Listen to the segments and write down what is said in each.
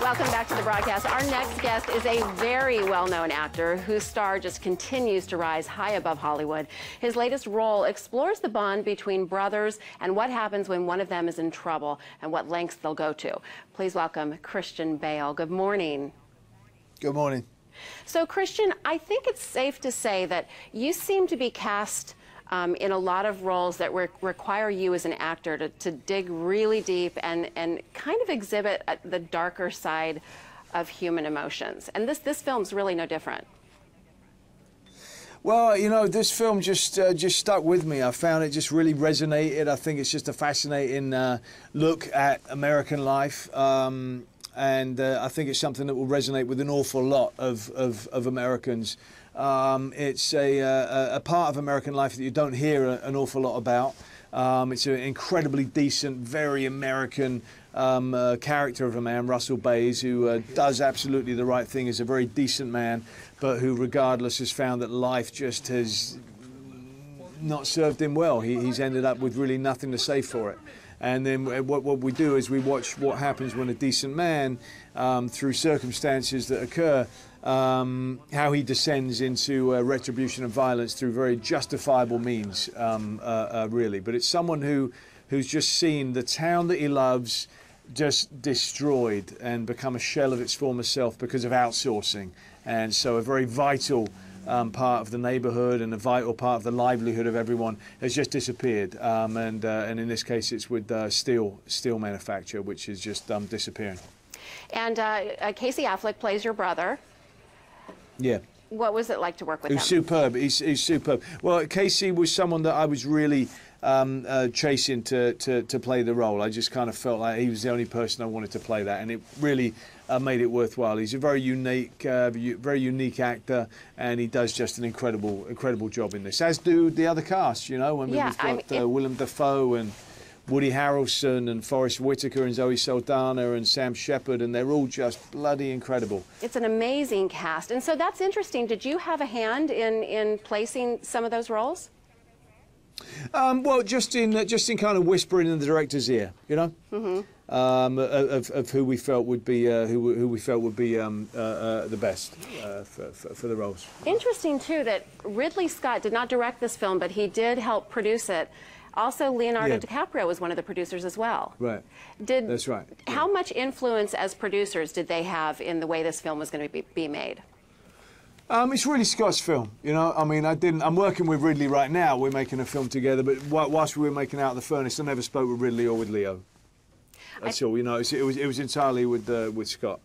Welcome back to the broadcast. Our next guest is a very well-known actor whose star just continues to rise high above Hollywood. His latest role explores the bond between brothers and what happens when one of them is in trouble and what lengths they'll go to. Please welcome Christian Bale. Good morning. Good morning. So, Christian, I think it's safe to say that you seem to be cast in a lot of roles that require you as an actor to dig really deep and kind of exhibit the darker side of human emotions. And this film's really no different. Well, you know, this film just stuck with me. I found it just really resonated. I think it's just a fascinating look at American life. And I think it's something that will resonate with an awful lot of Americans. It's a part of American life that you don't hear an awful lot about. It's an incredibly decent, very American character of a man, Russell Bale, who does absolutely the right thing, is a very decent man, but who regardless has found that life just has not served him well. He's ended up with really nothing to say for it. And then what we do is we watch what happens when a decent man, through circumstances that occur, how he descends into retribution and violence through very justifiable means, really. But it's someone who's just seen the town that he loves just destroyed and become a shell of its former self because of outsourcing. And so a very vital part of the neighborhood and a vital part of the livelihood of everyone has just disappeared. And in this case, it's with steel manufacture, which is just disappearing. And Casey Affleck plays your brother. Yeah. What was it like to work with him? He's superb. He's superb. Well, Casey was someone that I was really chasing to play the role. I just kind of felt like he was the only person I wanted to play that, and it really made it worthwhile. He's a very unique actor, and he does just an incredible job in this. As do the other cast, you know. We've got Willem Dafoe and Woody Harrelson and Forrest Whitaker and Zoe Saldana and Sam Shepard, and they're all just bloody incredible. It's an amazing cast, and so that's interesting. Did you have a hand in placing some of those roles? Well, just in kind of whispering in the director's ear, you know, of who we felt would be the best for the roles. Interesting too that Ridley Scott did not direct this film, but he did help produce it. Also, Leonardo DiCaprio was one of the producers as well. Right. That's right. How much influence as producers did they have in the way this film was going to be made? It's really Scott's film, you know. I mean, I'm working with Ridley right now. We're making a film together, but whilst we were making Out of the Furnace, I never spoke with Ridley or with Leo. That's all, you know. It was entirely with Scott.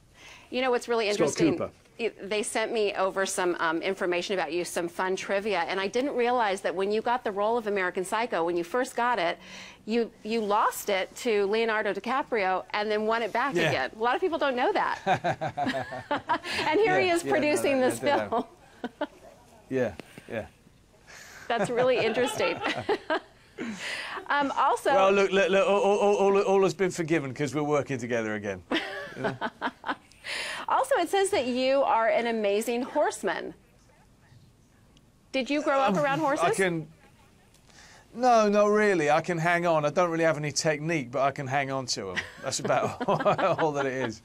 You know what's really interesting? Scott Cooper. They sent me over some information about you, some fun trivia, and I didn't realize that when you got the role of American Psycho, when you first got it, you lost it to Leonardo DiCaprio and then won it back again. A lot of people don't know that. And here he is producing this film. Yeah. That's really interesting. Also, well, look, all has been forgiven because we're working together again. You know? Also, it says that you are an amazing horseman. Did you grow up around horses? No, not really. I can hang on. I don't really have any technique, but I can hang on to them. That's about all that it is.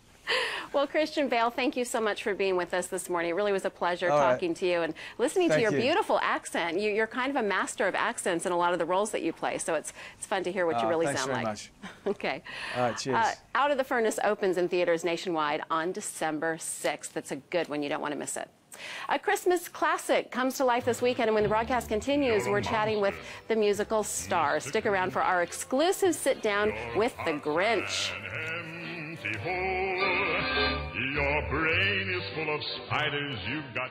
Well, Christian Bale, thank you so much for being with us this morning. It really was a pleasure talking to you and listening to your beautiful accent. You're kind of a master of accents in a lot of the roles that you play, so it's fun to hear what you really sound like. Thanks very much. Okay. All right, cheers. Out of the Furnace opens in theaters nationwide on December 6th. That's a good one. You don't want to miss it. A Christmas classic comes to life this weekend, and when the broadcast continues, we're chatting with the musical star. Stick around for our exclusive sit-down with the Grinch. Your brain is full of spiders, you've got